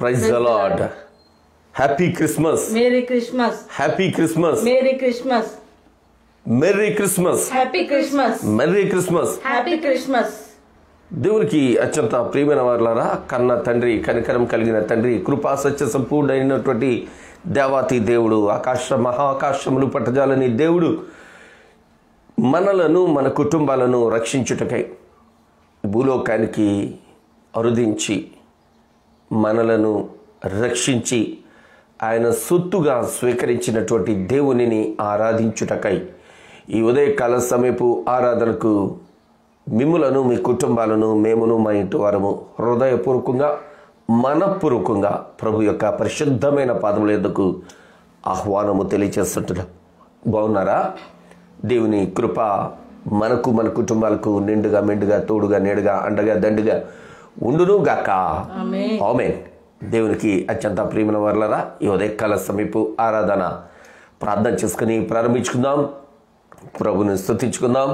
Praise the Lord. Happy Christmas. Merry Christmas. Happy Christmas. Merry Christmas. Merry Christmas. Happy Christmas. Merry Christmas. Happy Christmas. దేవునికి అత్యంత ప్రియమైన వారులారా, కన్న తండ్రి, కనికరం కలిగిన తండ్రి, కృపా సత్య సంపూర్ణమైనటువంటి దేవాతి దేవుడు, మహాకాశములు పట్టజాలని దేవుడు మనలను, మన కుటుంబాలను రక్షించుటకై భూలోకానికి అరుదించి మనలను రక్షించి ఆయన సొత్తుగా స్వీకరించినటువంటి దేవునిని ఆరాధించుటకై ఈ ఉదయకాల సమయపు ఆరాధనకు మిమ్ములను, మీ కుటుంబాలను, మేమును, మా ఇంటి వారము హృదయపూర్వకంగా, మనపూర్వకంగా ప్రభు యొక్క పరిశుద్ధమైన పాదముల యొద్దకు ఆహ్వానము తెలియజేస్తుంటున్నాం. బాగున్నారా? దేవుని కృప మనకు, మన కుటుంబాలకు నిండుగా, మెండుగా, తోడుగా, నీడగా, అండగా, దండుగా ఉండును గాక. ఆమేన్. దేవునికి అత్యంత ప్రియమైన వారులారా, ఈ ఉదయకాల సమీపు ఆరాధన ప్రార్థన చేసుకుని ప్రారంభించుకుందాం. ప్రభుని స్తుతించుకుందాం.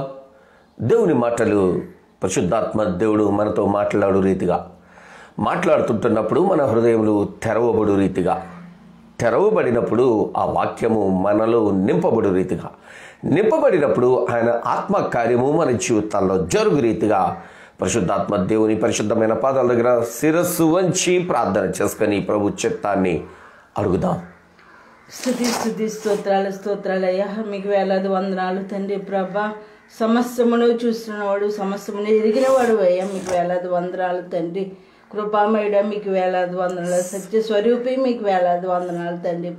దేవుని మాటలు పరిశుద్ధాత్మ దేవుడు మనతో మాట్లాడు రీతిగా, మాట్లాడుతుంటున్నప్పుడు మన హృదయములు తెరవబడు రీతిగా, తెరవబడినప్పుడు ఆ వాక్యము మనలో నింపబడు రీతిగా, నింపబడినప్పుడు ఆయన ఆత్మ కార్యము మన జీవితాల్లో జరుగు రీతిగా పరిశుద్ధాత్మ దేవుని పరిశుద్ధమైన పాదాల దగ్గర శిరస్సు వంచి ప్రార్థన చేసుకొని ప్రభు చిత్తాన్ని అడుగుదాం. స్తుతి స్తోత్రాలయ్యా, మీకు వేలాది వందనాలు తండ్రి. ప్రభా, సమస్తమును చూస్తున్నవాడు, సమస్తమును ఎరిగినవాడు అయ్యా, మీకు వేలాది వందనాలు తండ్రి. కృపామయుడ, మీకు వేలాది వందనాలు. సత్య స్వరూపి, మీకు వేలాది వందనాలు తండ్రి.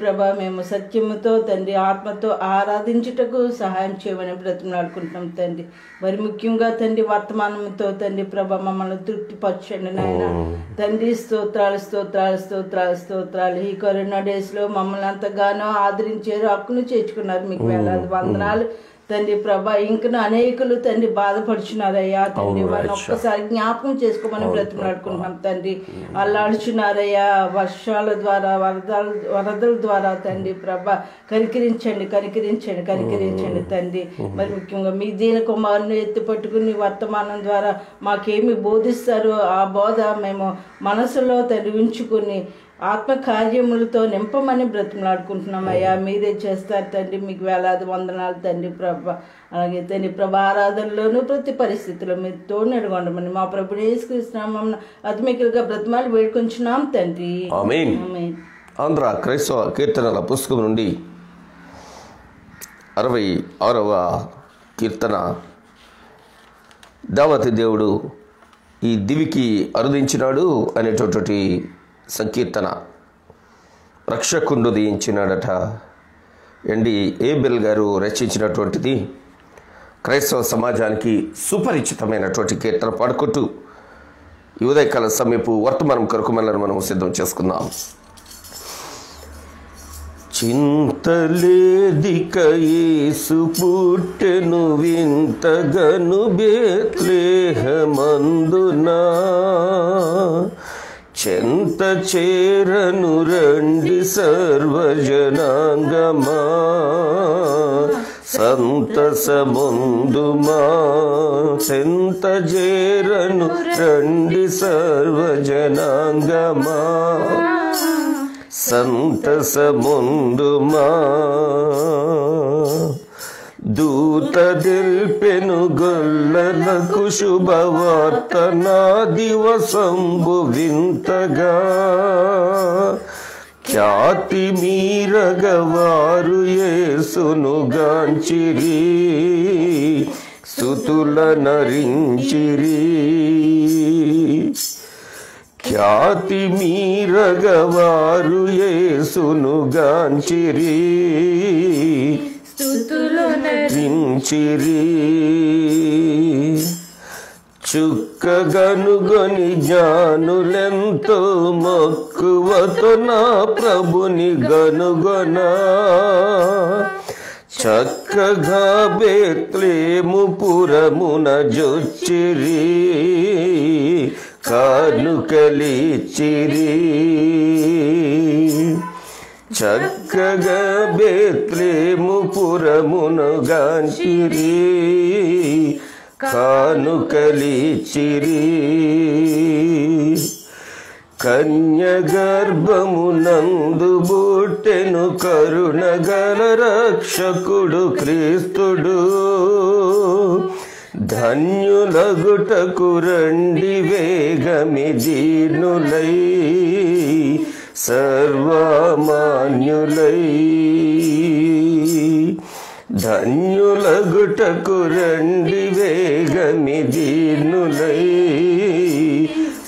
ప్రభా, మేము సత్యముతో తండ్రి, ఆత్మతో ఆరాధించుటకు సహాయం చేయమని బ్రతిమలాడుకుంటున్నాం తండ్రి. మరి ముఖ్యంగా తండ్రి, వర్తమానంతో తండ్రి ప్రభా మమ్మల్ని తృప్తిపరచండి నాయన తండ్రి. స్తోత్రాలు. ఈ కరోనా డేస్లో మమ్మల్ని ఎంతగానో ఆదరించారు, హక్కును చేర్చుకున్నారు, మీకు వేలాది వందనాలు తండ్రి. ప్రభా, ఇంకను అనేకులు తండ్రి బాధపడుచున్నారయ్యా తండ్రి. వాళ్ళని ఒక్కసారి జ్ఞాపకం చేసుకోమని బ్రతిమలాడుకుంటున్నాం తండ్రి. అల్లాడుచున్నారయ్యా వర్షాల ద్వారా, వరదల ద్వారా తండ్రి. ప్రభా, కనికరించండి తండ్రి. మరి ముఖ్యంగా మీ దీన కుమారుని ఎత్తి పట్టుకుని వర్తమానం ద్వారా మాకేమి బోధిస్తారో ఆ బోధ మేము మనసులో తండ్రి ఉంచుకుని ఆత్మ కార్యములతో నింపమని బ్రతిమలాడుకుంటున్నాం అయ్యా. మీరే చేస్తారు తండ్రి, మీకు వేలాది వందనాలు తండ్రి. అలాగే తండ్రి ఆరాధనలోనూ ప్రతి పరిస్థితిలో మీరు తోడు నడుగొండమని మా ప్రభుని యేసుక్రీస్తునామమున అతిమికలుగా బ్రతిమాలు వేడుకొంచున్నాం తండ్రి. ఆమేన్. ఆంధ్ర క్రైస్తవ కీర్తనల పుస్తకం నుండి 66వ కీర్తన. దేవతి దేవుడు ఈ దివికి అరుదించినాడు అనేటటువంటి సంకీర్తన. రక్షకుండు దించినాడట. ఏబెల్ గారు రచించినటువంటిది. క్రైస్తవ సమాజానికి సుపరిచితమైనటువంటి కీర్తన పాడుకుంటూ ఈ ఉదయకాల సమీపు వర్తమానం కొరకు మనం సిద్ధం చేసుకుందాం. చింతలేదిక యేసు పుట్టెను వింతగను బేత్లెహేమందునా, చెంత చేరను రండి సర్వజనాంగమా, సంతసముందుమా. చెంత చేరను రండి సర్వజనాంగమా, సంతసముందుమా. దూత దిల్పెను గొల్లలకు శుభవార్త, నా దివసంబు వింతగా. ఖ్యాతి మీరగవారు యేసును గాంచిరి, స్తుతుల నరించిరి. ఖ్యాతి మీరగవారు యేసును గాంచిరి, స్తుతులనరించిరి. చుక్కగనుగొని జ్ఞానులెంతో మక్కువతో నా ప్రభుని గనుగొనా, చక్కగా బేత్లెహేము పురమున జొచ్చిరి, కానుకలిచ్చిరి. చక్కగా బేత్లెహేము పురమును గాంచిరి, కానుకలిచ్చిరి. కన్య గర్భమునందు బుట్టెను కరుణగల రక్షకుడు క్రీస్తుడు. ధన్యులగుటకు రండి వేగమి దీనులై సర్వమాన్యులై. ధన్యులగుటకు రండి వేగమి దీనులై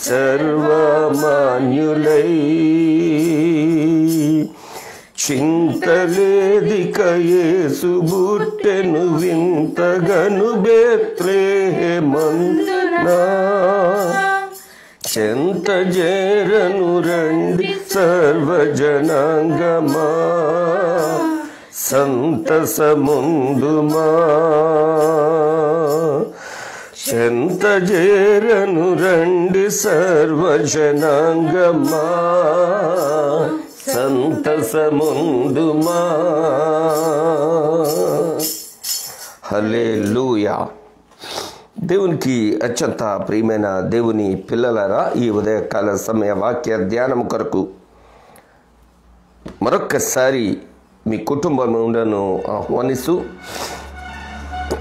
సర్వమాన్యులై. చింతలేదిక యేసు బుట్టెను వింతగను బేత్లెహేమందునా. చెంత చేరను రండి సర్వజనాంగమా సంతసముందుమా. చెంత చేరను రండి సర్వజనాంగమా సంతసముందుమా. హల్లెలూయా. దేవునికి అత్యంత ప్రియమైన దేవుని పిల్లలారా, ఈ ఉదయకాల సమయ వాక్య ధ్యానం కొరకు మరొక్కసారి మీ కుటుంబములను ఆహ్వానిస్తూ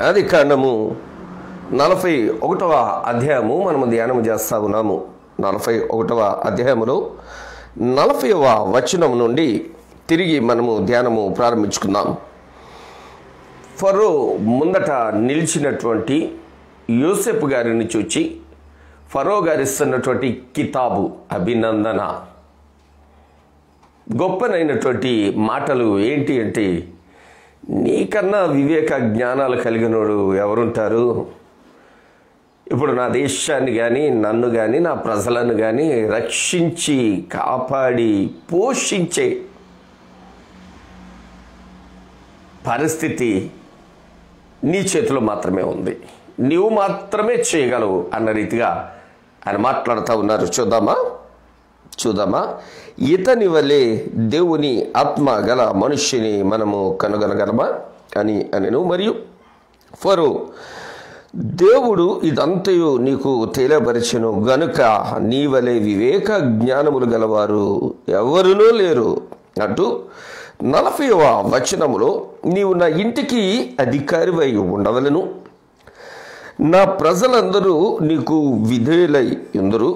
ఆదికాండము 41వ అధ్యాయము మనము ధ్యానం చేస్తూ ఉన్నాము. 41వ అధ్యాయములో 40వ వచనం నుండి తిరిగి మనము ధ్యానము ప్రారంభించుకుందాం. ఫరో ముందట నిలిచినటువంటి యోసేపు గారిని చూచి ఫరో గారు ఇస్తున్నటువంటి కితాబు అభినందన, గొప్పనైనటువంటి మాటలు ఏంటి అంటే, నీకన్నా వివేక జ్ఞానాలు కలిగినోడు ఎవరుంటారు? ఇప్పుడు నా దేశాన్ని కానీ నన్ను కానీ నా ప్రజలను కానీ రక్షించి కాపాడి పోషించే పరిస్థితి నీ చేతిలో మాత్రమే ఉంది, నీవు మాత్రమే చేయగలవు అన్న రీతిగా ఆయన మాట్లాడుతూ ఉన్నారు. చూద్దామా ఇతని వలె దేవుని ఆత్మ గల మనుష్యుని మనము కనుగొనగలమా అని అనెను. మరియు ఫరో, దేవుడు ఇదంతయు నీకు తెలియపరచెను గనుక నీ వలె వివేక జ్ఞానములు గలవారు ఎవరునూ లేరు అంటూ 40వ వచనములో, నీవు నా ఇంటికి అధికారివై ఉండవలను, నా ప్రజలందరూ నీకు విధేయులై ఉందరు,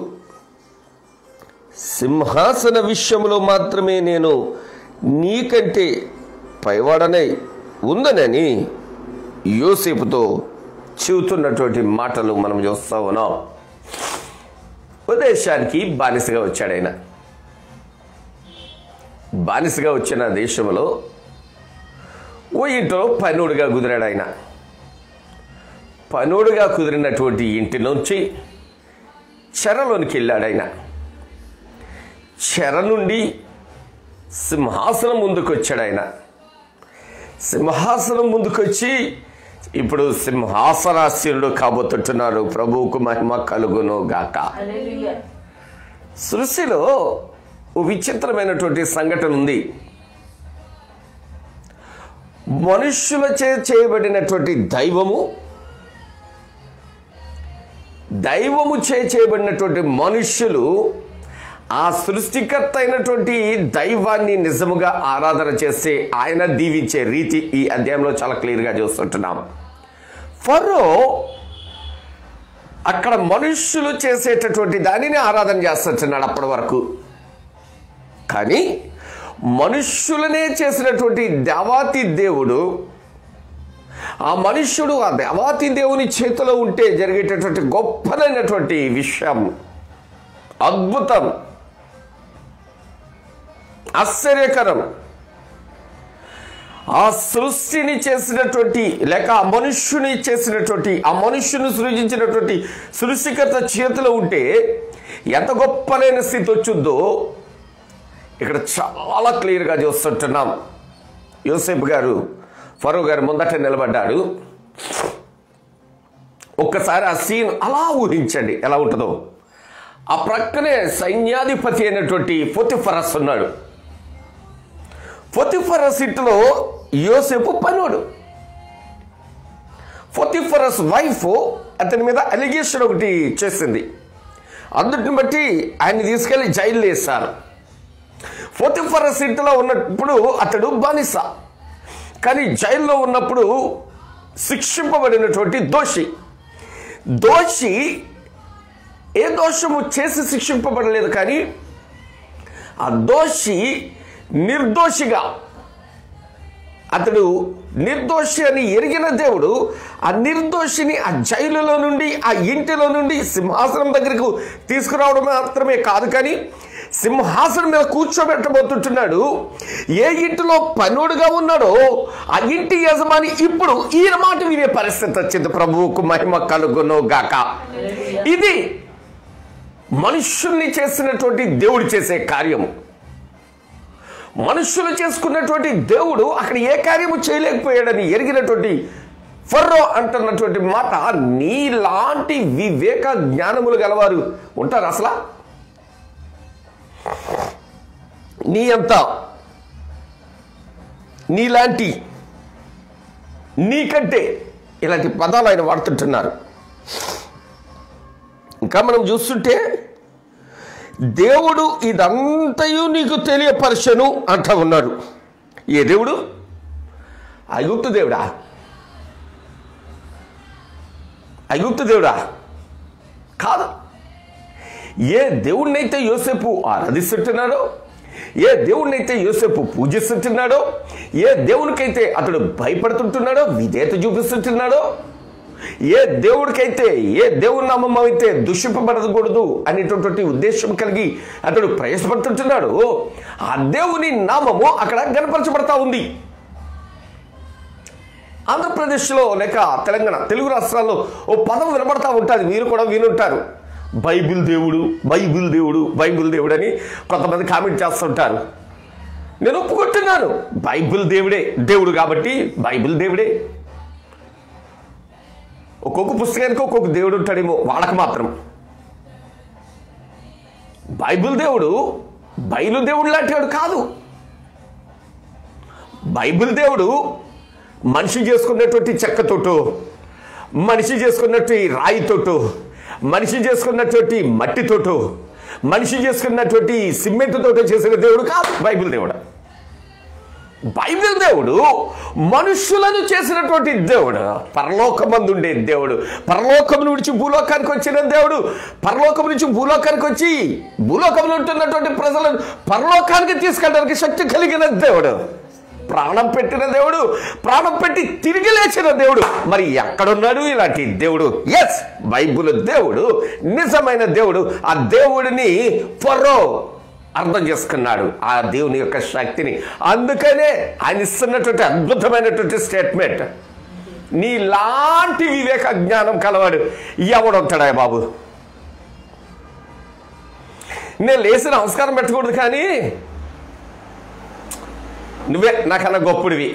సింహాసన విషయంలో మాత్రమే నేను నీకంటే పైవాడనై ఉందనని యోసేపుతో చెబుతున్నటువంటి మాటలు మనం చూస్తూ ఉన్నాం. దేశానికి బానిసగా వచ్చాడు ఆయన. బానిసగా వచ్చిన దేశంలో ఓ ఇంట్లో పనుడుగా కుదిరాడు ఆయన. పనుడుగా కుదిరినటువంటి ఇంటి నుంచి చెరలోనికి వెళ్ళాడు ఆయన. చెర నుండి సింహాసనం ముందుకు వచ్చాడు ఆయన. సింహాసనం ముందుకొచ్చి ఇప్పుడు సింహాసనాసీనుడు కాబోతున్నాడు. ప్రభువుకు మహిమ కలుగును గాక. సృష్టిలో ఓ విచిత్రమైనటువంటి సంఘటన ఉంది. మనుష్యులచే చేయబడినటువంటి దైవము చేయబడినటువంటి మనుష్యులు ఆ సృష్టికర్త అయినటువంటి దైవాన్ని నిజముగా ఆరాధన చేస్తే ఆయన దీవించే రీతి ఈ అధ్యాయంలో చాలా క్లియర్గా చూస్తుంటున్నాం. ఫరో అక్కడ మనుష్యులు చేసేటటువంటి దానిని ఆరాధన చేస్తుంటున్నాడు అప్పటి వరకు. కానీ మనుష్యులనే చేసినటువంటి దేవాతి దేవుడు, ఆ మనుష్యుడు ఆ దేవాతి దేవుని చేతిలో ఉంటే జరిగేటటువంటి గొప్పదైనటువంటి విషయం, అద్భుతం, ఆశ్చర్యకరం, ఆ సృష్టిని చేసినటువంటి లేక ఆ మనుష్యుని చేసినటువంటి ఆ మనుష్యుని సృజించినటువంటి సృష్టికర్త చేతిలో ఉంటే ఎంత గొప్పనైన స్థితి వచ్చిందో ఇక్కడ చాలా క్లియర్గా చూస్తుంటున్నాం. యోసేపు గారు ఫరో గారు ముందట నిలబడ్డాడు. ఒక్కసారి ఆ సీన్ అలా ఊహించండి ఎలా ఉంటుందో. ఆ ప్రక్కనే సైన్యాధిపతి అయినటువంటి పొతిఫరస్ ఉన్నాడు. పొతిఫరస్ ఇంట్లో యోసేపు పనుడు. పొతిఫరస్ వైఫ్ అతని మీద అలిగేషన్ ఒకటి చేసింది. అందుటిని బట్టి ఆయన తీసుకెళ్లి జైలు వేశారు. పోతిఫర్ ఇంటిలో ఉన్నప్పుడు అతడు బానిస, కానీ జైల్లో ఉన్నప్పుడు శిక్షింపబడినటువంటి దోషి ఏ దోషము చేసి శిక్షింపబడలేదు, కానీ ఆ దోషి నిర్దోషిగా, అతడు నిర్దోషి అని ఎరిగిన దేవుడు ఆ నిర్దోషిని ఆ జైలులో నుండి, ఆ ఇంటిలో నుండి సింహాసనం దగ్గరకు తీసుకురావడం మాత్రమే కాదు, కానీ సింహాసనం మీద కూర్చోబెట్టబోతుంటున్నాడు. ఏ ఇంటిలో పనుడుగా ఉన్నాడో ఆ ఇంటి యజమాని ఇప్పుడు ఈయన మాట వినే పరిస్థితి వచ్చింది. ప్రభువుకు మహిమ కలుగును గాక. ఇది మనుష్యుల్ని చేసినటువంటి దేవుడు చేసే కార్యము. మనుష్యులు చేసుకున్నటువంటి దేవుడు అక్కడ ఏ కార్యము చేయలేకపోయాడని ఎరిగినటువంటి ఫరో అంటున్నటువంటి మాట, నీలాంటి వివేక జ్ఞానములు గలవారు ఉంటారు అసలు? నీలాంటి, నీకంటే ఇలాంటి పదాలు ఆయన వాడుతుంటున్నారు. ఇంకా మనం చూస్తుంటే దేవుడు ఇదంతయు నీకు తెలియపరచను అంటా ఉన్నాడు. ఏ దేవుడు? ఐగుప్తు దేవుడా కాదు. ఏ దేవుడినైతే యోసేపు ఆరాధిస్తుంటున్నాడో, ఏ దేవుడినైతే యోసేపు పూజిస్తుంటున్నాడో, ఏ దేవునికైతే అతడు భయపడుతుంటున్నాడో, విధేయత చూపిస్తుంటున్నాడో, ఏ దేవుడికైతే, ఏ దేవుని నామం అయితే దూషింపబడకూడదు అనేటటువంటి ఉద్దేశం కలిగి అతడు ప్రయాసపడుతుంటున్నాడు, ఆ దేవుని నామము అక్కడ గణపరచబడతా ఉంది. ఆంధ్రప్రదేశ్లో లేక తెలంగాణ, తెలుగు రాష్ట్రాల్లో ఓ పదం వినబడతా ఉంటుంది, మీరు కూడా వినుంటారు. బైబిల్ దేవుడు అని కొంతమంది కామెంట్ చేస్తుంటారు. నేను ఒప్పుకుంటున్నాను, బైబిల్ దేవుడు కాబట్టి బైబిల్ దేవుడే. ఒక్కొక్క పుస్తకానికి ఒక్కొక్క దేవుడు ఉంటాడేమో వాళ్ళకి మాత్రం. బైబిల్ దేవుడు బయలుదేవుడు లాంటి వాడు కాదు. బైబిల్ దేవుడు మనిషి చేసుకున్నటువంటి చెక్కతోటో, మనిషి చేసుకున్నట్టు రాయితోటో, మనిషి చేసుకున్నటువంటి మట్టితోటో, మనిషి చేసుకున్నటువంటి సిమెంట్ తోటో చేసిన దేవుడు కాదు బైబిల్ దేవుడు. బైబిల్ దేవుడు మనుషులను చేసినటువంటి దేవుడు, పరలోకమందుండే దేవుడు, పరలోకం నుంచి భూలోకానికి వచ్చిన దేవుడు, పరలోకం నుంచి భూలోకానికి వచ్చి భూలోకంలో ఉంటున్నటువంటి ప్రజలను పరలోకానికి తీసుకెళ్ళడానికి శక్తి కలిగిన దేవుడు, ప్రాణం పెట్టిన దేవుడు, ప్రాణం పెట్టి తిరిగి లేచిన దేవుడు. మరి ఎక్కడున్నాడు ఇలాంటి దేవుడు? ఎస్, బైబిల్ దేవుడు నిజమైన దేవుడు. ఆ దేవుడిని ఫరో అర్థం చేసుకున్నాడు, ఆ దేవుని యొక్క శక్తిని. అందుకనే ఆయన ఇస్తున్నటువంటి అద్భుతమైనటువంటి స్టేట్మెంట్, నీలాంటి వివేక జ్ఞానం కలవాడు ఎవడుంటాడా బాబు? నేను లేచి నమస్కారం పెట్టకూడదు, కానీ నువ్వే నాకన్నా గొప్పడివి.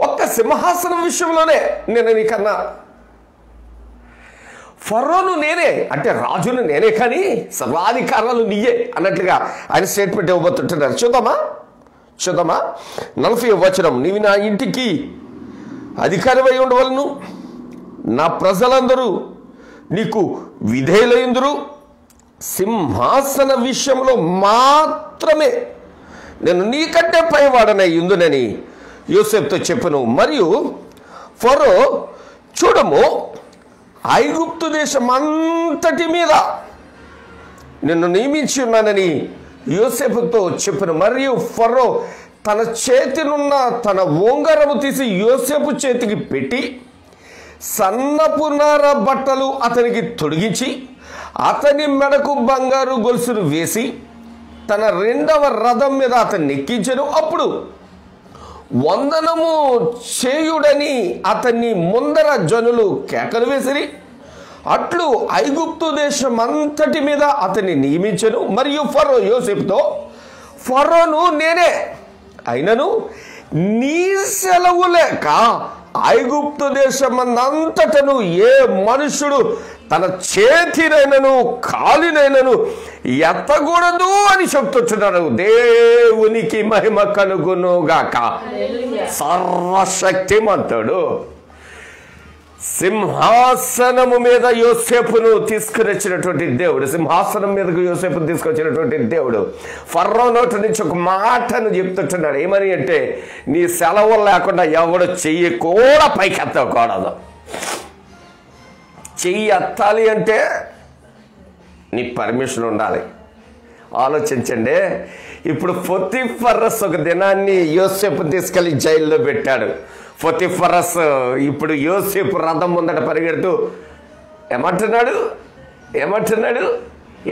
ఒక్క సింహాసనం విషయంలోనే నేను నీకన్నా, ఫరోను నేనే అంటే రాజును నేనే, కానీ సర్వాధికారాలు నీయే అన్నట్లుగా ఆయన స్టేట్మెంట్ ఇవ్వబోతుంటున్నారు. చూద్దామా 40వ వచనం, నీవి నా ఇంటికి అధికారివై ఉండవలను, నా ప్రజలందరూ నీకు విధేయులైందురు, సింహాసన విషయంలో మాత్రమే నేను నీకంటే పైవాడనై ఉందునని యోసేపుతో చెప్పును. మరియు ఫరో, చూడము, ఐగుప్తు దేశం అంతటి మీద నిన్ను నియమించి ఉన్నానని యోసేపుతో చెప్పును. మరియు ఫరో తన చేతినున్న తన ఉంగరము తీసి యోసేపు చేతికి పెట్టి సన్నపు నార బట్టలు అతనికి తొడిగించి అతని మెడకు బంగారు గొలుసును వేసి తన 2వ రథం మీద అతన్ని ఎక్కించెను. అప్పుడు వందనము చేయుడని అతన్ని ముందర జనులు కేకలు వేసిరి. అట్లు ఐగుప్తు దేశం అంతటి మీద అతన్ని నియమించెను. మరియు ఫరో యోసేపుతో, ఫరోను నేనే, అయినను నీ సెలవు లేక ఐగుప్తు దేశమంతటను ఏ మనుషుడు తన చేతినైనను కాలినైనను ఎత్తకూడదు అని చెప్తున్నాడు. దేవునికి మహిమ కలుగును గాక. సర్వశక్తిమంతుడు, సింహాసనము మీద యోసేపును తీసుకువచ్చినటువంటి దేవుడు, సింహాసనం మీదకు యోసేపును తీసుకొచ్చినటువంటి దేవుడు ఫర్రో నోటి నుంచి ఒక మాటను చెప్తుంటున్నాడు. ఏమని అంటే, నీ సెలవు లేకుండా ఎవడు చెయ్యి కూడా పైకి ఎత్తకూడదు. చెయ్యి ఎత్తాలి అంటే నీ పర్మిషన్ ఉండాలి. ఆలోచించండి, ఇప్పుడు పొతిఫరస్ ఒక దినాన్ని యోసేపును తీసుకెళ్లి జైల్లో పెట్టాడు. పొతిఫరస్ ఇప్పుడు యోసేపు రథం ముందట పరిగెడుతూ ఏమంటున్నాడు,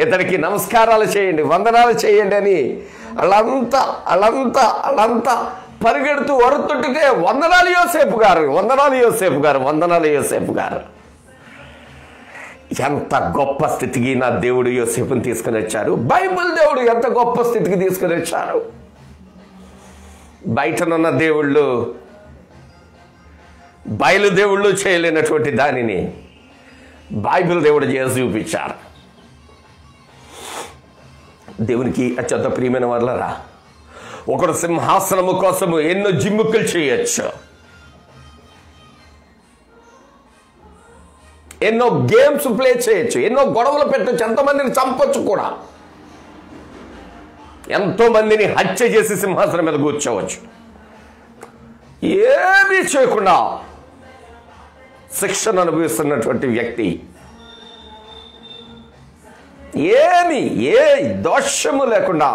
ఇతడికి నమస్కారాలు చేయండి, వందనాలు చేయండి అని వాళ్ళంతా పరిగెడుతూ వరుతుంటే, వందనాలు యోసేపు గారు, వందనాలు యోసేపు గారు, వందనాలు యోసేపు గారు. ఎంత గొప్ప స్థితికి నా దేవుడు యోసేపుని తీసుకుని వచ్చారు. బైబిల్ దేవుడు ఎంత గొప్ప స్థితికి తీసుకుని వచ్చారు. బయటనున్న దేవుళ్ళు, బయలుదేవుళ్ళు చేయలేనటువంటి దానిని బైబిల్ దేవుడు చేసి చూపించారు. దేవునికి అత్యంత ప్రియమైన వాళ్ళరా, ఒకడు సింహాసనము కోసము ఎన్నో జిమ్ముకులు చేయొచ్చు, ఎన్నో గేమ్స్ ప్లే చేయొచ్చు, ఎన్నో గొడవలు పెట్టచ్చు, ఎంతోమందిని చంపొచ్చు కూడా, ఎంతో మందిని హత్య చేసి సింహాసనం మీద కూర్చోవచ్చు. ఏమీ చేయకుండా శిక్షను అనుభవిస్తున్నటువంటి వ్యక్తి, ఏ దోషము లేకుండా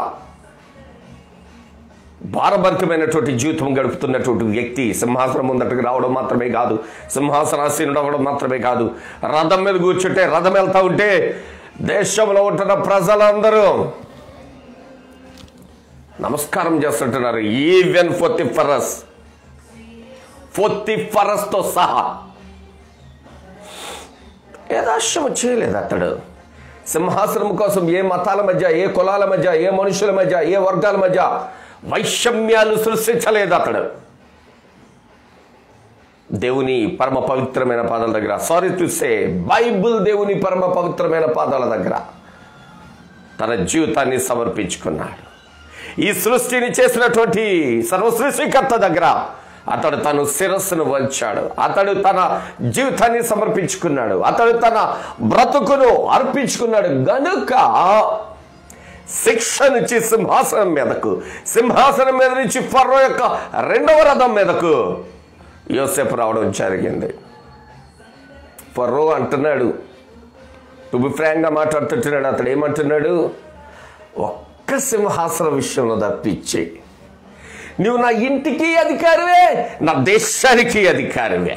భారభరితమైనటువంటి జీవితం గడుపుతున్నటువంటి వ్యక్తి సింహాసనం ముందటకు రావడం మాత్రమే కాదు, సింహాసనాసీనుడు అవ్వడం మాత్రమే కాదు, రథం మీద కూర్చుంటే రథం వెళ్తా ఉంటే దేశంలో ఉంటున్న ప్రజలందరూ నమస్కారం చేస్తుంటున్నారు. ఈవెన్ పొతిఫరస్తో సహా ఏదాశ్రమం చేయలేదు అతడు. సింహాసనం కోసం ఏ మతాల మధ్య, ఏ కులాల మధ్య, ఏ మనుషుల మధ్య, ఏ వర్గాల మధ్య వైషమ్యాలు సృష్టించలేదు అతడు. దేవుని పరమ పవిత్రమైన పాదాల దగ్గర, సారీ టు సే బైబిల్ దేవుని పరమ పవిత్రమైన పాదాల దగ్గర తన జీవితాన్ని సమర్పించుకున్నాడు. ఈ సృష్టిని చేసినటువంటి సర్వసృష్టికర్త దగ్గర అతడు తన శిరస్సును వంచాడు. అతడు తన జీవితాన్ని సమర్పించుకున్నాడు. అతడు తన బ్రతుకును అర్పించుకున్నాడు. గనుక శిక్ష నుంచి సింహాసనం మీద నుంచి ఫరో యొక్క రెండవ రథం మీదకు యోసేపు రావడం జరిగింది. ఫరో అంటున్నాడు, టు బి ఫ్రాంక్గా మాట్లాడుతుంటున్నాడు. అతడు ఏమంటున్నాడు, ఒక్క సింహాసనం విషయంలో తప్పించి నువ్వు నా ఇంటికి అధికారివే, నా దేశానికి అధికారివే.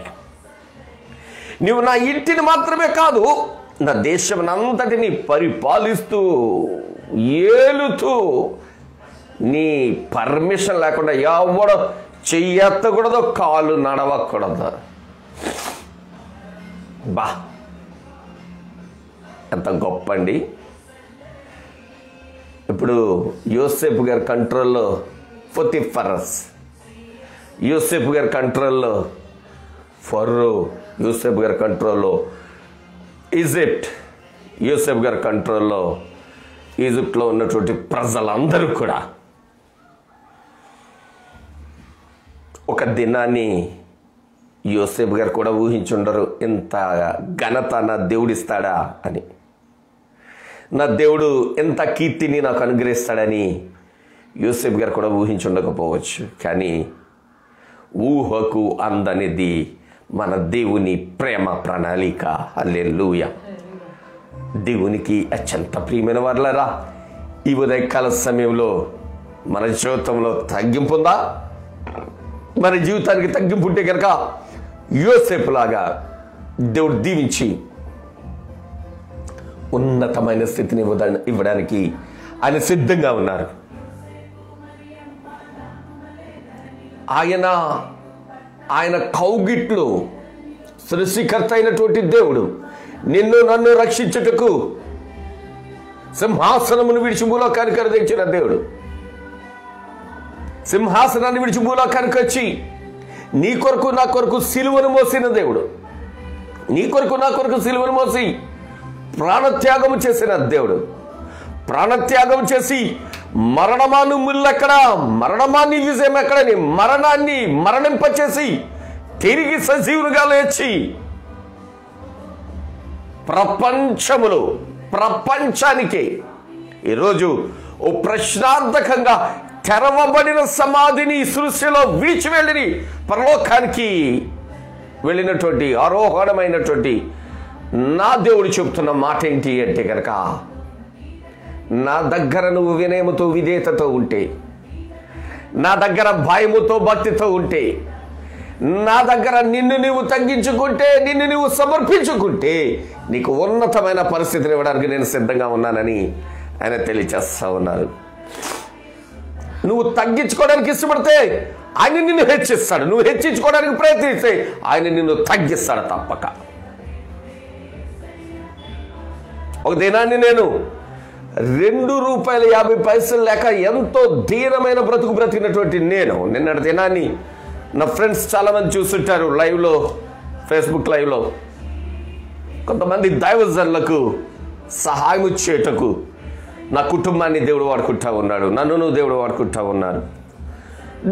నువ్వు నా ఇంటిని మాత్రమే కాదు, నా దేశం అంతటిని పరిపాలిస్తూ ఏలుతూ నీ పర్మిషన్ లేకుండా ఎవడో చెయ్యెత్తకూడదు, కాలు నడవకూడదు. బా, ఎంత గొప్ప అండి. ఇప్పుడు యోసేపు గారి కంట్రోల్లో పొతిఫరస్, యోసేపు గారి కంట్రోల్లో ఫరో, యోసేపు గారి కంట్రోల్లో ఈజిప్ట్, యోసేపు గారి కంట్రోల్లో ఈజిప్ట్లో ఉన్నటువంటి ప్రజలందరూ కూడా ఒక దినాన్ని యోసేపు గారు కూడా ఊహించుండరు, ఇంత ఘనత నా దేవుడిస్తాడా అని, నా దేవుడు ఎంత కీర్తిని నాకు అనుగ్రహిస్తాడని యోసేపు గారు కూడా ఊహించుండకపోవచ్చు. కానీ ఊహకు అందనిది మన దేవుని ప్రేమ ప్రణాళిక. హల్లెలూయా. దేవునికి అత్యంత ప్రియమైన వాళ్ళరా, ఈ ఉదయకాల సమయంలో మన జీవితంలో తగ్గింపు ఉందా? మన జీవితానికి తగ్గింపు ఉంటే కనుక యోసేపులాగా దేవుడు దీవించి ఉన్నతమైన స్థితిని ఇవ్వడానికి ఆయన సిద్ధంగా ఉన్నారు. ఆయన కౌగిట్లు సృష్టికర్త అయినటువంటి దేవుడు నిన్ను నన్ను రక్షించుటకు సింహాసనమును విడిచి భూలోకానికి తెచ్చిన దేవుడు, సింహాసనాన్ని విడిచి భూలోకానికి వచ్చి నీ కొరకు నా కొరకు సిలువను మోసిన దేవుడు, నీ కొరకు నా కొరకు సిలువను మోసి ప్రాణత్యాగము చేసిన దేవుడు, ప్రాణత్యాగం చేసి మరణమాను ముల్లెక్కడ, మరణమాన్ని విజయం ఎక్కడని మరణాన్ని మరణింపచేసి తిరిగి సజీవునిగా లేచి ప్రపంచానికి ఈరోజు ఓ ప్రశ్నార్థకంగా తెరవబడిన సమాధిని సృష్టిలో విడిచి వెళ్ళి పరలోకానికి వెళ్ళినటువంటి ఆరోహణమైనటువంటి నా దేవుడు చెప్తున్న మాట ఏంటి అంటే కనుక, నా దగ్గర నువ్వు వినయముతో విధేయతతో ఉంటే, నా దగ్గర భయముతో భక్తితో ఉంటే, నా దగ్గర నిన్ను నీవు తగ్గించుకుంటే, నిన్ను నీవు సమర్పించుకుంటే నీకు ఉన్నతమైన పరిస్థితిని ఇవ్వడానికి నేను సిద్ధంగా ఉన్నానని ఆయన తెలియచేస్తా ఉన్నారు. నువ్వు తగ్గించుకోవడానికి ఇష్టపడితే ఆయన నిన్ను హెచ్చిస్తాడు. నువ్వు హెచ్చించుకోవడానికి ప్రయత్నిస్తే ఆయన నిన్ను తగ్గిస్తాడు తప్పక. ఒక దినాన్ని నేను ₹2.50 లేక ఎంతో ధీరమైన బ్రతుకు బ్రతికినటువంటి నేను నిన్నటి దినాన్ని నా ఫ్రెండ్స్ చాలామంది చూస్తుంటారు లైవ్లో, ఫేస్బుక్ లైవ్లో. కొంతమంది దైవజనులకు సహాయం చేయటకు నా కుటుంబాన్ని దేవుడు వాడుకుంటా ఉన్నాడు, నన్ను దేవుడు వాడుకుంటా ఉన్నాడు.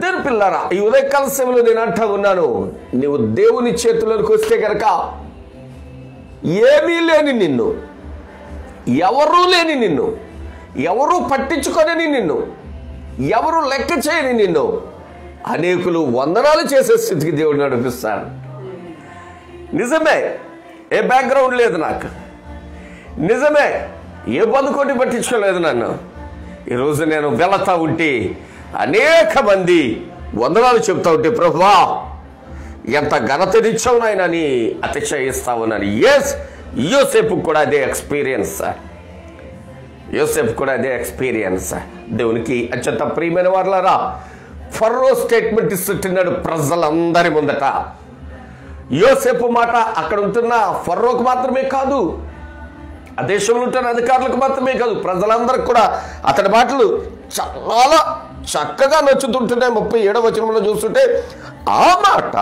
దేని పిల్లరా, ఈ ఉదయకాల సమయంలో నేను అంటా ఉన్నాను, నీవు దేవుని చేతుల్లోకి వస్తే కనుక ఏమీ లేని నిన్ను, ఎవరూ లేని నిన్ను, ఎవరూ పట్టించుకోలేని నిన్ను, ఎవరు లెక్క చేయని నిన్ను అనేకులు వందనాలు చేసే స్థితికి దేవుడు నడిపిస్తాడు. నిజమే, ఏ బ్యాక్గ్రౌండ్ లేదు నాకు, నిజమే ఏ బంధుకోటి పట్టించుకోలేదు నన్ను. ఈరోజు నేను వెళతా ఉంటే అనేక మంది వందనాలు చెప్తా ఉంటే, ప్రభువా ఎంత ఘనతనిచ్చావు నాయన అని అతిశయిస్తా ఉన్నాను. యోసేపు కూడా అదే ఎక్స్పీరియన్స్. దేవునికి అత్యంత ప్రియమైన వారులారా, ఫరో స్టేట్మెంట్ ఇస్తున్నాడు ప్రజలందరి ముందట. యోసేపు మాట అక్కడ ఉంటున్న ఫరోకు మాత్రమే కాదు, ఆ దేశంలో ఉంటున్న అధికారులకు మాత్రమే కాదు, ప్రజలందరికి కూడా అతడి మాటలు చాలా చక్కగా నచ్చుతుంటున్నాయి. 37వ వచనంలో చూస్తుంటే ఆ మాట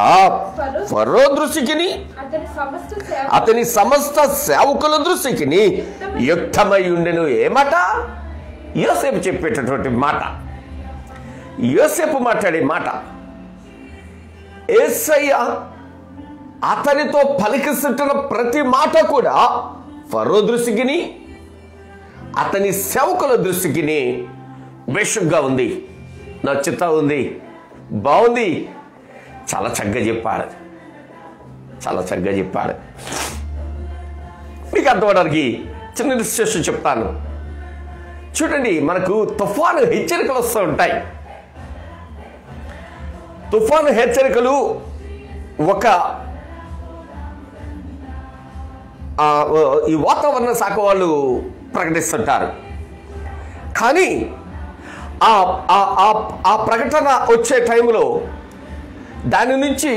ఫరో దృష్టికి, అతని సమస్త సేవకుల దృష్టికి యుక్తమై ఉండెను. ఏ మాట? యోసేపు చెప్పేటటువంటి మాట, యోసేపు మాట్లాడే మాట. యేసయ్య అతనితో పలికిస్తున్న ప్రతి మాట కూడా ఫరో దృష్టికి, అతని సేవకుల దృష్టికి బేషుగ్గా ఉంది, నచ్చుతా ఉంది, బాగుంది. చాలా చక్కగా చెప్పాడు. మీకు అర్థమవడానికి చిన్న డిస్కషన్ చెప్తాను. చూడండి, మనకు తుఫాను హెచ్చరికలు వస్తూ ఉంటాయి. తుఫాను హెచ్చరికలు ఈ వాతావరణ శాఖ వాళ్ళు ప్రకటిస్తుంటారు. కానీ ఆ ప్రకటన వచ్చే టైంలో దాని నుంచి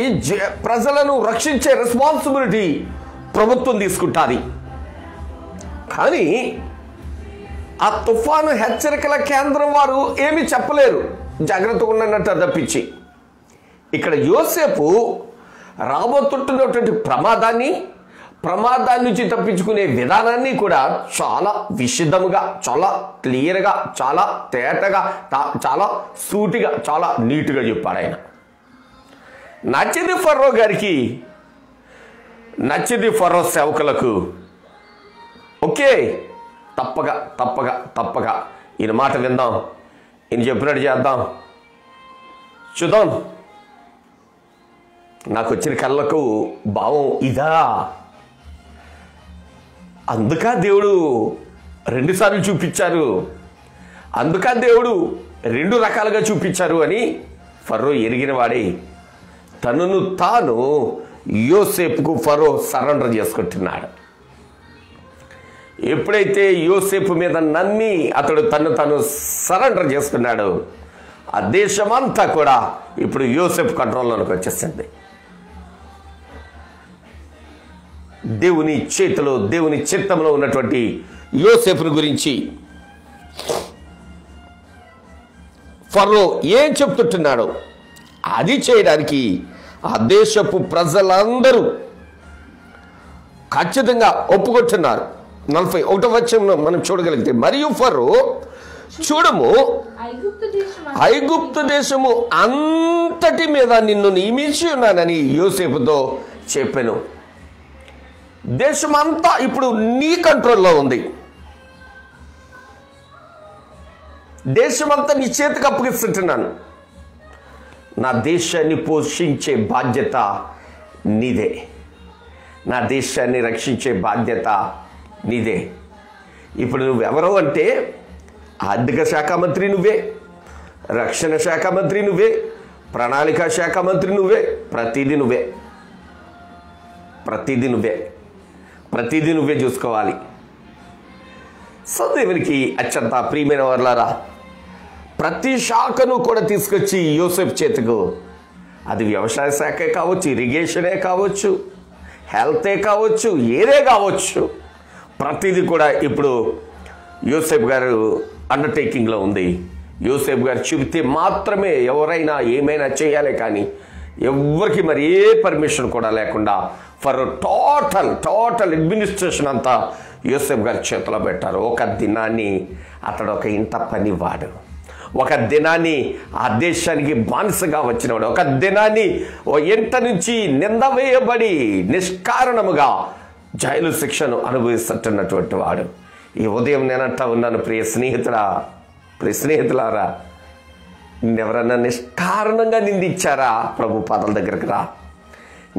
ప్రజలను రక్షించే రెస్పాన్సిబిలిటీ ప్రభుత్వం తీసుకుంటుంది. కానీ ఆ తుఫాను హెచ్చరికల కేంద్రం వారు ఏమీ చెప్పలేరు, జాగ్రత్తగా ఉండనట్టు తప్పించి. ఇక్కడ యోసేపు రాబోతుంటున్నటువంటి ప్రమాదాన్ని నుంచి తప్పించుకునే విధానాన్ని కూడా చాలా విశదముగా, చాలా క్లియర్గా, చాలా తేటగా, చాలా సూటిగా, చాలా నీట్గా చెప్పాడు ఆయన. నచ్చింది ఫరో గారికి, నచ్చింది ఫరో సేవకులకు. ఓకే, తప్పగా ఈయన మాట విందాం, ఈయన చెప్పినట్టు చేద్దాం, చూద్దాం. నాకు వచ్చిన కళ్ళకు భావం ఇదా, అందుకా దేవుడు 2 సార్లు చూపించారు, అందుకా దేవుడు 2 రకాలుగా చూపించారు అని ఫరో ఎరిగిన వాడే తనను తాను యోసేపుకు ఫరో సరెండర్ చేసుకుంటున్నాడు. ఎప్పుడైతే యోసేపు మీద నమ్మి అతడు తను సరెండర్ చేసుకున్నాడు, ఆ దేశమంతా కూడా ఇప్పుడు యోసేపు కంట్రోల్లోకి వచ్చేసింది. దేవుని చేతిలో, దేవుని చిత్తంలో ఉన్నటువంటి యోసేపుని గురించి ఫరో ఏం చెప్తుంటున్నాడో అది చేయడానికి ఆ దేశపు ప్రజలందరూ ఖచ్చితంగా ఒప్పుకుంటున్నారు. 41వ వచనంలో మనం చూడగలిగితే, మరియు ఫరో చూడము, ఐగుప్తు దేశము అంతటి మీద నిన్ను నియమించి ఉన్నానని యోసేపుతో చెప్పాను. దేశమంతా ఇప్పుడు నీ కంట్రోల్లో ఉంది. దేశమంతా నీ చేతికి అప్పగిస్తుంటున్నాను. నా దేశాన్ని పోషించే బాధ్యత నీదే. నా దేశాన్ని రక్షించే బాధ్యత నీదే. ఇప్పుడు నువ్వెవరో అంటే ఆర్థిక శాఖ మంత్రి నువ్వే, రక్షణ శాఖ మంత్రి నువ్వే, ప్రణాళిక శాఖ మంత్రి నువ్వే, ప్రతిదీ నువ్వే, ప్రతిదీ నువ్వే, ప్రతిదీ నువ్వే చూసుకోవాలి. సో దేవునికి అత్యంత ప్రియమైన వారలారా, ప్రతి శాఖను కూడా తీసుకొచ్చి యోసేపు చేతికు, అది వ్యవసాయ శాఖే కావచ్చు, ఇరిగేషనే కావచ్చు, హెల్తే కావచ్చు, ఏదే కావచ్చు, ప్రతిదీ కూడా ఇప్పుడు యోసేపు గారు అండర్టేకింగ్లో ఉంది. యోసేపు గారు చెబితే మాత్రమే ఎవరైనా ఏమైనా చేయాలి, కానీ ఎవరికి మరి ఏ పర్మిషన్ కూడా లేకుండా ఫర్ టోటల్ అడ్మినిస్ట్రేషన్ అంతా యోసేపు గారి చేతిలో పెట్టారు. ఒక దినాన్ని అతడు ఒక ఇంట పనివాడు, ఒక దినాన్ని ఆ దేశానికి బానిసగా వచ్చినవాడు, ఒక దినాన్ని ఇంట నుంచి నింద వేయబడి నిష్కారణముగా జైలు శిక్షను అనుభవిస్తున్నటువంటి వాడు. ఈ ఉదయం నేనంటా ఉన్నాను, ప్రియ స్నేహితులారా, నిన్నెవరన్నా నిష్కారణంగా నిందించారా? ప్రభు పాదాల దగ్గరకు రా.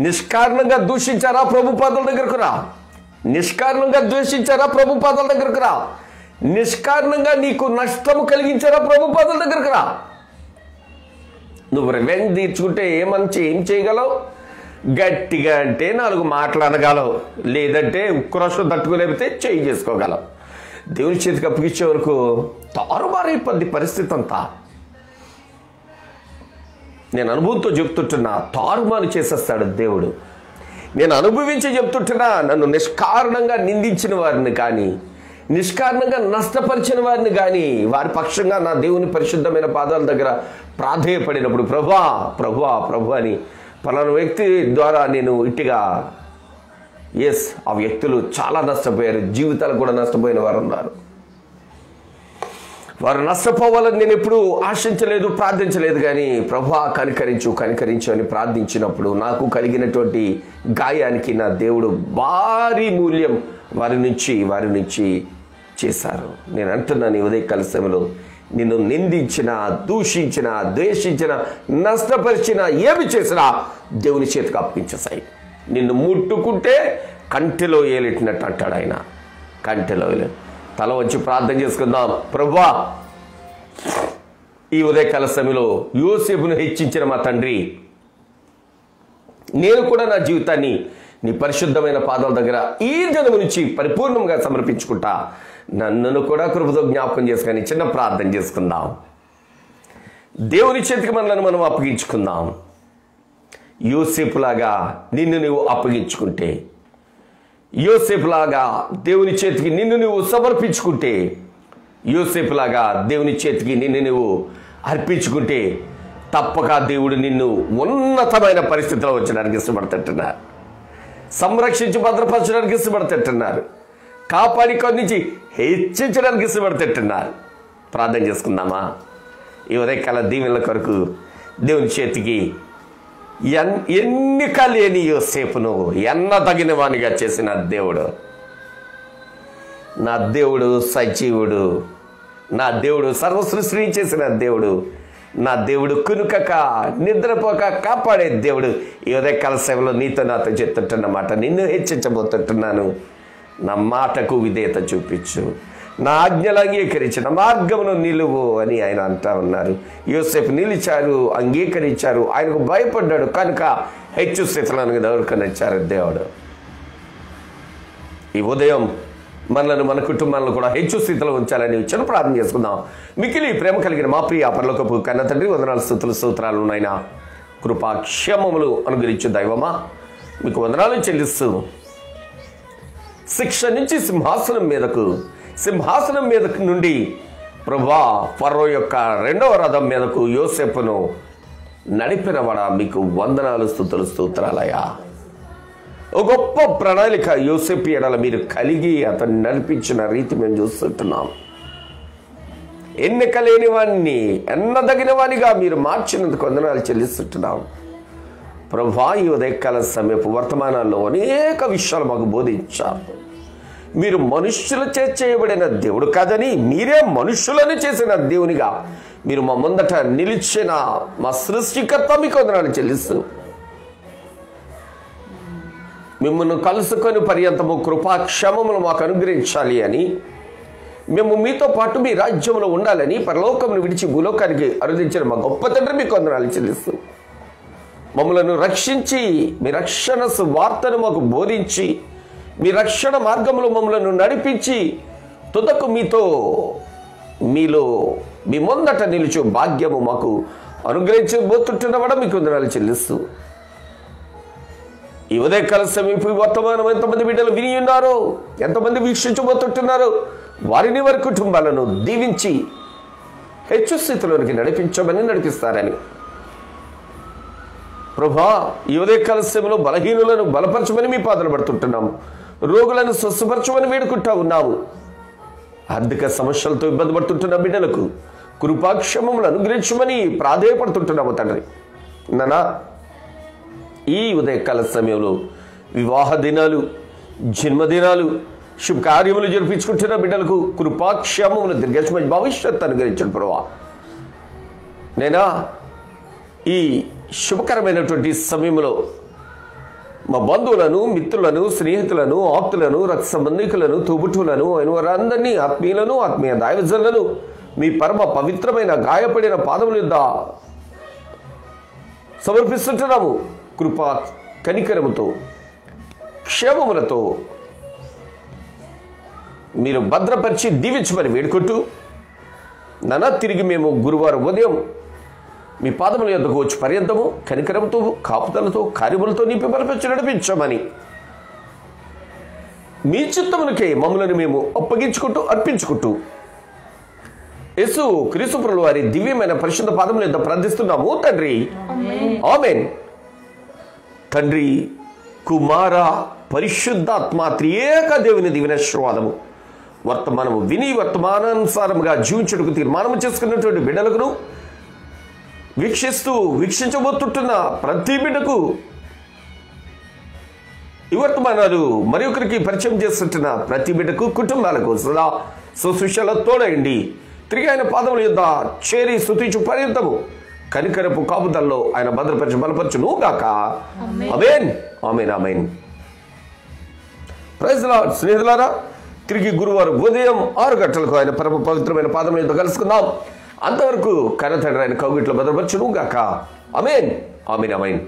నిష్కారణంగా దూషించారా? ప్రభు పాదాల దగ్గరకు రా. నిష్కారణంగా ద్వేషించారా? ప్రభు పాదాల దగ్గరకు రా. నిష్కారణంగా నీకు నష్టము కలిగించారా? ప్రభు పాదాల దగ్గరకు రా. నువ్వు రివెంజ్ తీర్చుకుంటే ఏం చేయగలవు? గట్టిగా అంటే 4 మాటలు అనగలవు, లేదంటే ఉక్రోషం తట్టుకోలేకపోతే చేయి చేసుకోగలవు. దేవుని చేతికి అప్పగించే వరకు తారుమారైపోద్ది పరిస్థితి అంతా. నేను అనుభవంతో చెప్తుంటున్నా, తారుమారు చేసేస్తాడు దేవుడు. నేను అనుభవించి చెప్తుంటున్నా, నన్ను నిష్కారణంగా నిందించిన వారిని కానీ, నిష్కారణంగా నష్టపరిచిన వారిని కానీ, వారి పక్షంగా నా దేవుని పరిశుద్ధమైన పాదాల దగ్గర ప్రాధేయపడినప్పుడు ప్రభు అని పలానా వ్యక్తి ద్వారా నేను ఇట్టిగా, ఆ వ్యక్తులు చాలా నష్టపోయారు, జీవితాలు కూడా నష్టపోయిన వారు ఉన్నారు. వారు నష్టపోవాలని నేను ఎప్పుడూ ఆశించలేదు, ప్రార్థించలేదు. కానీ ప్రభువా కనికరించు అని ప్రార్థించినప్పుడు నాకు కలిగినటువంటి గాయానికి నా దేవుడు భారీ మూల్యం వారి నుంచి చేశారు. నేను అంటున్నాను, ఈ ఉదయకాల సమయంలో నిన్ను నిందించిన, దూషించిన, ద్వేషించిన, నష్టపరిచిన, ఏమి చేసినా దేవుని చేతికి అప్పగించేసాయి. నిన్ను ముట్టుకుంటే కంటిలో ఏలిటినట్టు అంటాడు ఆయన. కంటిలో తల వచ్చి ప్రార్థన చేసుకుందాం. ప్రభువా, ఈ ఉదయకాల సమయంలో యోసేపును హెచ్చించిన మా తండ్రి, నేను కూడా నా జీవితాన్ని నీ పరిశుద్ధమైన పాదాల దగ్గర ఈ జన్మ నుంచి పరిపూర్ణంగా సమర్పించుకుంటా. నన్ను కూడా కృపతో జ్ఞాపకం చేసుకొని చిన్న ప్రార్థన చేసుకుందాం. దేవుని చేతికి మనల్ని మనం అప్పగించుకుందాం. యోసేపులాగా నిన్ను నువ్వు అప్పగించుకుంటే, యోసేపులాగా దేవుని చేతికి నిన్ను నువ్వు సమర్పించుకుంటే, యోసేపులాగా దేవుని చేతికి నిన్ను నువ్వు అర్పించుకుంటే, తప్పక దేవుడు నిన్ను ఉన్నతమైన పరిస్థితిలో వచ్చడానికి ఇష్టపడుతుంటున్నారు. సంరక్షించి భద్రపరచడానికి ఇష్టపడుతుంటున్నారు. కాపాడి నుంచి హెచ్చించడానికి ఇష్టపడుతుంటున్నారు. ప్రార్థన చేసుకుందామా? ఈ ఉదయకాల దీవెనల కొరకు దేవుని చేతికి ఎన్నిక లేని యోసేపును ఎన్నదగిన వానిగా చేసిన దేవుడు, నా దేవుడు సజీవుడు, నా దేవుడు సర్వసృష్టిని చేసిన దేవుడు, నా దేవుడు కునుకక నిద్రపోక కాపాడే దేవుడు. ఈ ఉదయకాల సేవలో నీతో నాతో చెప్తుంటున్నమాట, నిన్ను హెచ్చించబోతుంటున్నాను. నా మాటకు విధేయత చూపించు, నా ఆజ్ఞలు అంగీకరించిన మార్గమును నిలువు అని ఆయన అంటా ఉన్నారు. యోసేపు నిలిచారు, అంగీకరించారు, ఆయనకు భయపడ్డాడు కనుక హెచ్చు స్థితులను దొరకని వచ్చారు దేవుడు. ఈ ఉదయం మనలను, మన కుటుంబాలను కూడా హెచ్చు స్థితిలో ఉంచాలని చిన్న ప్రార్థన చేసుకుందాం. మికిలి ప్రేమ కలిగిన మా ప్రియ పరలోకపు కన్న తండ్రి, వందనాలు, స్తుతులు, స్తోత్రాలు నాయనా. కృపాక్షేమములు అనుగ్రహించు దైవమా, మీకు వందనాలు చెల్లిస్తూ శిక్ష నుంచి సింహాసనం మీద నుండి ప్రభువా ఫరో యొక్క 2వ రథం మీదకు యోసేపును నడిపినవాడా, మీకు వందనాలు, స్తుతులు, స్తోత్రాలయ్యా. ఒక గొప్ప ప్రణాళిక యోసేపు ఎడల మీరు కలిగి అతన్ని నడిపించిన రీతి మేము చూస్తుంటున్నాం. ఎన్నిక లేని వాడిని ఎన్నదగిన వానిగా మీరు మార్చినందుకు వందనాలు చెల్లిస్తుంటున్నాం. ప్రభా ఈ ఉదయకాల సమయపు వర్తమానాల్లో అనేక విషయాలు మాకు బోధించారు. మీరు మనుష్యులచే చేయబడిన దేవుడు కాదని, మీరే మనుష్యులను చేసిన దేవునిగా మీరు మా ముందట నిలిచిన మా సృష్టికర్త మీకు వందనాలు చెల్లిస్తూ, మిమ్మల్ని కలుసుకొని పర్యంతము కృపాక్షమములు మాకు అనుగ్రహించాలి అని, మేము మీతో పాటు మీ రాజ్యంలో ఉండాలని పరలోకమును విడిచి భూలోకానికి అరుదించిన మా గొప్ప తండ్రి మీకు వందనాలు చెల్లిస్తూ, మమ్మలను రక్షించి మీ రక్షణ సువార్తను మాకు బోధించి మీ రక్షణ మార్గంలో మమ్మలను నడిపించి తుదకు మీలో మీ ముందట నిలుచు భాగ్యము మాకు అనుగ్రహించబోతుంటున్నవాడ మీకు వందనాలు చెల్లిస్తూ, ఈ ఉదయకాల సమీప వర్తమానం ఎంతమంది బిడ్డలు విని ఉన్నారో, ఎంతమంది వీక్షించబోతుంటున్నారో వారిని వారి కుటుంబాలను దీవించి హెచ్చు స్థితిలోనికి నడిపిస్తారని ప్రభా, ఈ ఉదయకాల సమయంలో బలహీనులను బలపరచమని మీ పాదలు పడుతుంటున్నాము. రోగులను స్వస్థపరచమని వేడుకుంటా ఉన్నాము. ఆర్థిక సమస్యలతో ఇబ్బంది పడుతుంటున్న బిడ్డలకు కృపాక్షమములు అనుగ్రహించమని ప్రాధేయపడుతుంటున్నాము తండ్రి. నానా, ఈ ఉదయకాల సమయంలో వివాహ దినాలు, జన్మదినాలు, శుభకార్యములు జరిపించుకుంటున్న బిడ్డలకు కృపాక్షమములు దీర్ఘాయుష్మ భవిష్యత్తు అనుగ్రహించండి ప్రభా. నేనా ఈ శుభకరమైనటువంటి సమయంలో మా బంధువులను, మిత్రులను, స్నేహితులను, ఆప్తులను, రక్త సంబంధికులను, తోబుట్టులను, అయిన వారందరినీ, ఆత్మీయులను, ఆత్మీయ దైవజనులను మీ పరమ పవిత్రమైన గాయపడిన పాదముల యొద్ద సమర్పిస్తుంటున్నాము. కృపా కనికరముతో, క్షేమములతో మీరు భద్రపరిచి దీవించమని వేడుకుంటూ, నానా తిరిగి మేము గురువారం ఉదయం మీ పాదముల యొద్దకు వచ్చి పర్యంతము కనికరంతో, కాపుదలతో, కార్యములతో నింపి బలపరిచి నడిపించమని మీ చిత్తములకే మమ్మల్ని మేము అప్పగించుకుంటూ అర్పించుకుంటూ యేసు క్రీస్తు ప్రభువు వారి దివ్యమైన పరిశుద్ధ పాదముల యొద్ద ప్రార్థిస్తున్నాము తండ్రి. ఆమేన్. తండ్రి, కుమార, పరిశుద్ధాత్మ త్రియేక దేవుని దివ్యాశీర్వాదము వర్తమానము విని వర్తమానానుసారముగా జీవించుటకు తీర్మానము చేసుకున్నటువంటి బిడ్డలకు, వీక్షించబోతుంటున్న ప్రతి బిడ్డకు ఈ వర్తమానాలు మరి ఒకరికి పరిచయం చేస్తుంటున్న ప్రతి బిడ్డకు, కుటుంబాలకు సదా సుశిక్షల తోడయండి. తిరిగి ఆయన పాదముల యొద్ద చేరి స్తుతించు పర్యంతము కనికరపు కాపుదల్లో ఆయన భద్రపరిచి బలపరచును గాక. ఆమేన్, ఆమేన్, ఆమేన్. Praise the Lord. స్నేహితులారా, తిరిగి గురువారం ఉదయం 6 గంటలకు ఆయన పరమ పవిత్రమైన పాదముల యొద్ద కలుసుకుందాం. అంతవరకు కన్నతండ్రి ఆయన కౌగిట్లో భద్రపరచును గాక. ఆమేన్, ఆమేన్, ఆమేన్.